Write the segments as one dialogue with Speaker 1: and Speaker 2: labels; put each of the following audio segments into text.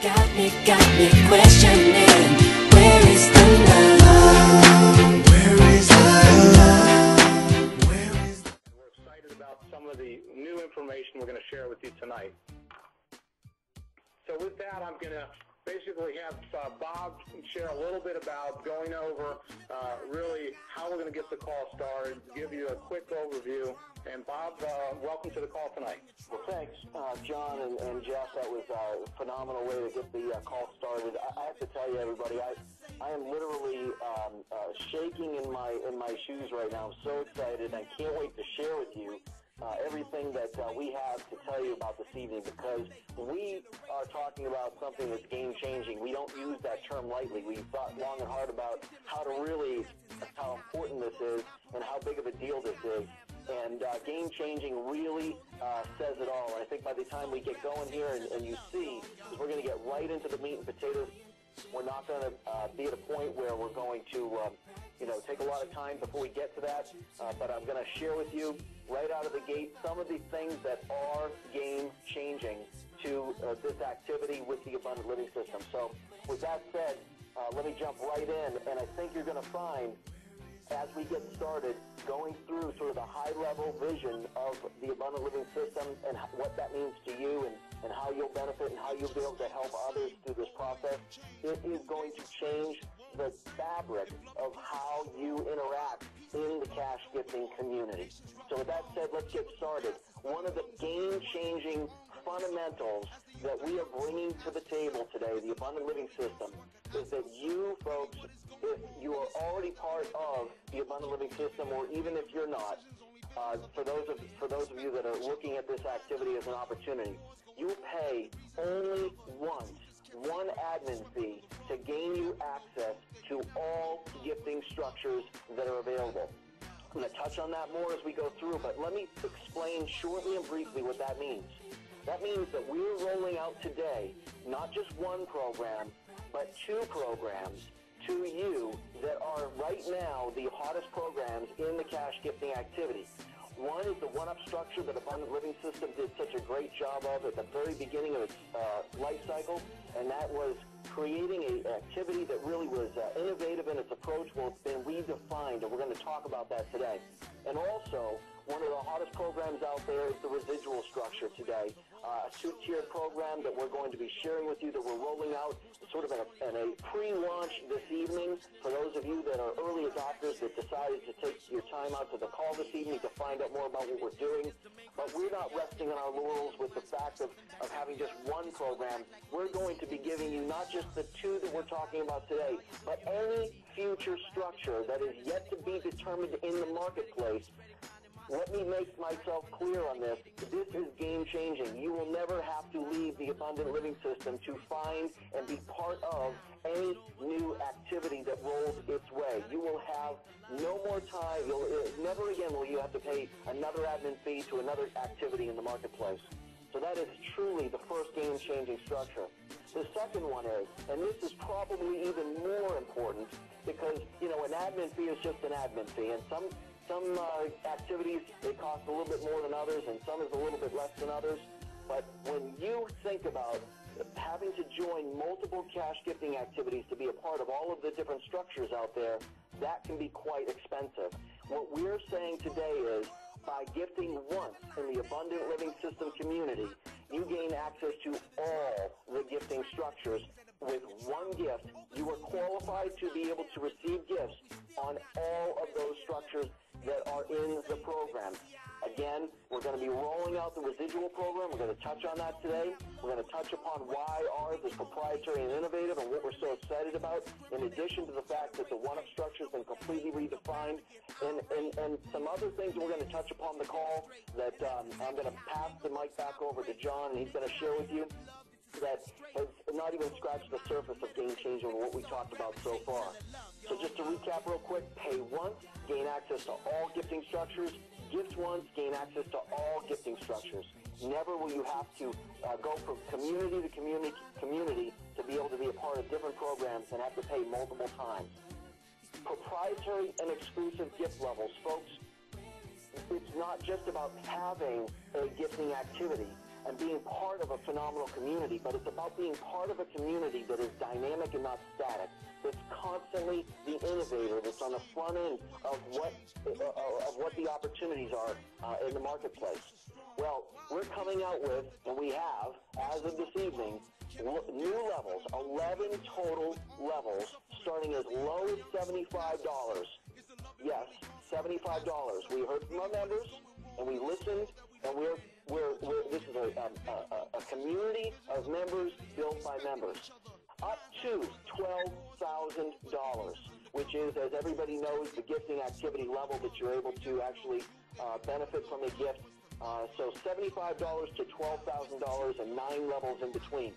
Speaker 1: got me questioning, where is the love? Where is the love? Where is the...
Speaker 2: We're excited about some of the new information we're going to share with you tonight. So with that, I'm going to basically have Bob share a little bit about going over really how we're going to get the call started, give you a quick overview. And Bob, welcome to the call tonight.
Speaker 3: Well, thanks, John and Jeff. That was a phenomenal way to get the call started. I have to tell you, everybody, I am literally shaking in my shoes right now. I'm so excited. I can't wait to share with you everything that we have to tell you about this evening, because we are talking about something that's game-changing. We don't use that term lightly. We've thought long and hard about how important this is and how big of a deal this is. And game-changing really says it all. And I think by the time we get going here and you see, we're going to get right into the meat and potatoes. We're not going to be at a point where we're going to take a lot of time before we get to that, but I'm going to share with you right out of the gate some of the things that are game-changing to this activity with the Abundant Living System. So with that said, let me jump right in, and I think you're going to find, as we get started, going through sort of the high-level vision of the Abundant Living System and what that means to you and how you'll benefit and how you'll be able to help others through this process, it is going to change the fabric of how you interact in the cash gifting community. So with that said, let's get started. One of the game-changing fundamentals that we are bringing to the table today, the Abundant Living System, is that you folks, if you are already part of the Abundant Living System, or even if you're not, for those of you that are looking at this activity as an opportunity, you pay only one admin fee to gain you access to all gifting structures that are available. I'm going to touch on that more as we go through, but let me explain shortly and briefly what that means. That means that we're rolling out today not just one program, but two programs to you that are right now the hottest programs in the cash gifting activity. One is the one-up structure that Abundant Living System did such a great job of at the very beginning of its life cycle, and that was creating an activity that really was innovative in its approach. Well, it's been redefined, and we're going to talk about that today. And also, one of the hottest programs out there is the residual structure today, a two-tiered program that we're going to be sharing with you that we're rolling out sort of in a pre-launch this evening for those of you that are early adopters that decided to take your time out to the call this evening to find out more about what we're doing. But we're not resting on our laurels with the fact of having just one program. We're going to be giving you not just the two that we're talking about today, but any future structure that is yet to be determined in the marketplace. Let me make myself clear on this. This is game-changing. You will never have to leave the Abundant Living System to find and be part of any new activity that rolls its way. You will have no more time. Never again will you have to pay another admin fee to another activity in the marketplace. So that is truly the first game-changing structure. The second one is, and this is probably even more important, because, an admin fee is just an admin fee, and some activities, they cost a little bit more than others, and some is a little bit less than others. But when you think about having to join multiple cash gifting activities to be a part of all of the different structures out there, that can be quite expensive. What we're saying today is, by gifting once in the Abundant Living System community, you gain access to all the gifting structures. With one gift, you are qualified to be able to receive gifts on all of those structures that are in the program. Again, we're going to be rolling out the residual program. We're going to touch on that today. We're going to touch upon why ours is proprietary and innovative and what we're so excited about, in addition to the fact that the one-up structure has been completely redefined, and some other things that we're going to touch upon the call that I'm going to pass the mic back over to John, and he's going to share with you that has not even scratched the surface of game-changing what we talked about so far. So just to recap real quick, pay once, gain access to all gifting structures. Gift once, gain access to all gifting structures. Never will you have to go from community to community to be able to be a part of different programs and have to pay multiple times. Proprietary and exclusive gift levels, folks. It's not just about having a gifting activity. and being part of a phenomenal community, but it's about being part of a community that is dynamic and not static, that's constantly the innovator, that's on the front end of what the opportunities are in the marketplace. Well, we're coming out with, and we have, as of this evening, new levels, 11 total levels, starting as low as $75. Yes, $75. We heard from our members, and we listened, and this is a community of members built by members. Up to $12,000, which is, as everybody knows, the gifting activity level that you're able to actually benefit from a gift. So $75 to $12,000 and 9 levels in between.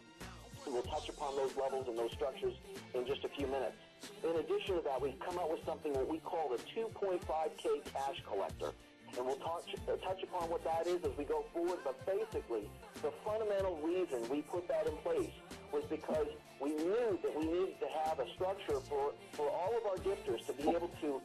Speaker 3: We'll touch upon those levels and those structures in just a few minutes. In addition to that, we've come out with something that we call the 2.5K cash collector. And we'll touch upon what that is as we go forward. But basically, the fundamental reason we put that in place was because we knew that we needed to have a structure for all of our gifters to be able to,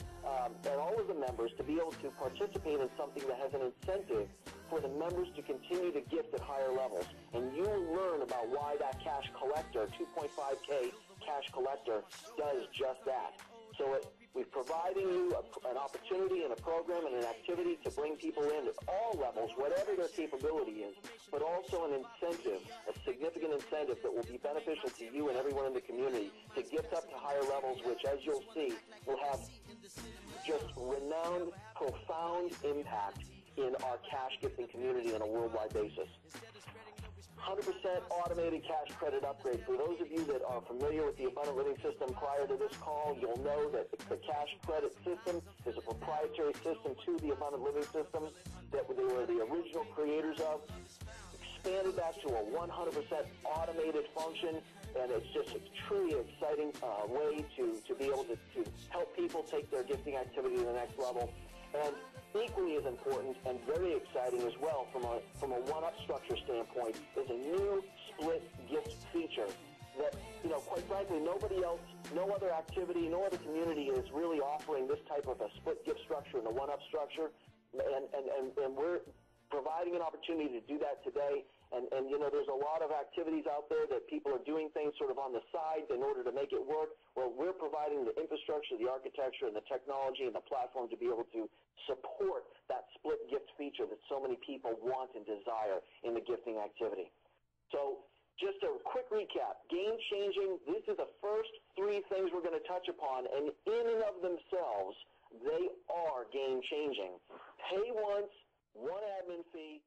Speaker 3: and all of the members to be able to participate in something that has an incentive for the members to continue to gift at higher levels. And you will learn about why that cash collector, 2.5K cash collector, does just that. So we're providing you an opportunity and a program and an activity to bring people in at all levels, whatever their capability is, but also an incentive, a significant incentive that will be beneficial to you and everyone in the community to gift up to higher levels, which, as you'll see, will have just renowned, profound impact in our cash gifting community on a worldwide basis. 100% automated cash credit upgrade. For those of you that are familiar with the Abundant Living System prior to this call, you'll know that the cash credit system is a proprietary system to the Abundant Living System that they were the original creators of. Expanded that to a 100% automated function, and it's just a truly exciting way to be able to help people take their gifting activity to the next level. And equally as important and very exciting as well from a one-up structure standpoint is a new split gift feature that, quite frankly, nobody else, no other activity, no other community is really offering this type of a split gift structure and a one-up structure. And we're providing an opportunity to do that today. And there's a lot of activities out there that people are doing things sort of on the side in order to make it work. Well, we're providing the infrastructure, the architecture, and the technology and the platform to be able to support that split gift feature that so many people want and desire in the gifting activity. So just a quick recap. Game-changing, this is the first 3 things we're going to touch upon, and in and of themselves, they are game-changing. Pay once, 1 admin fee,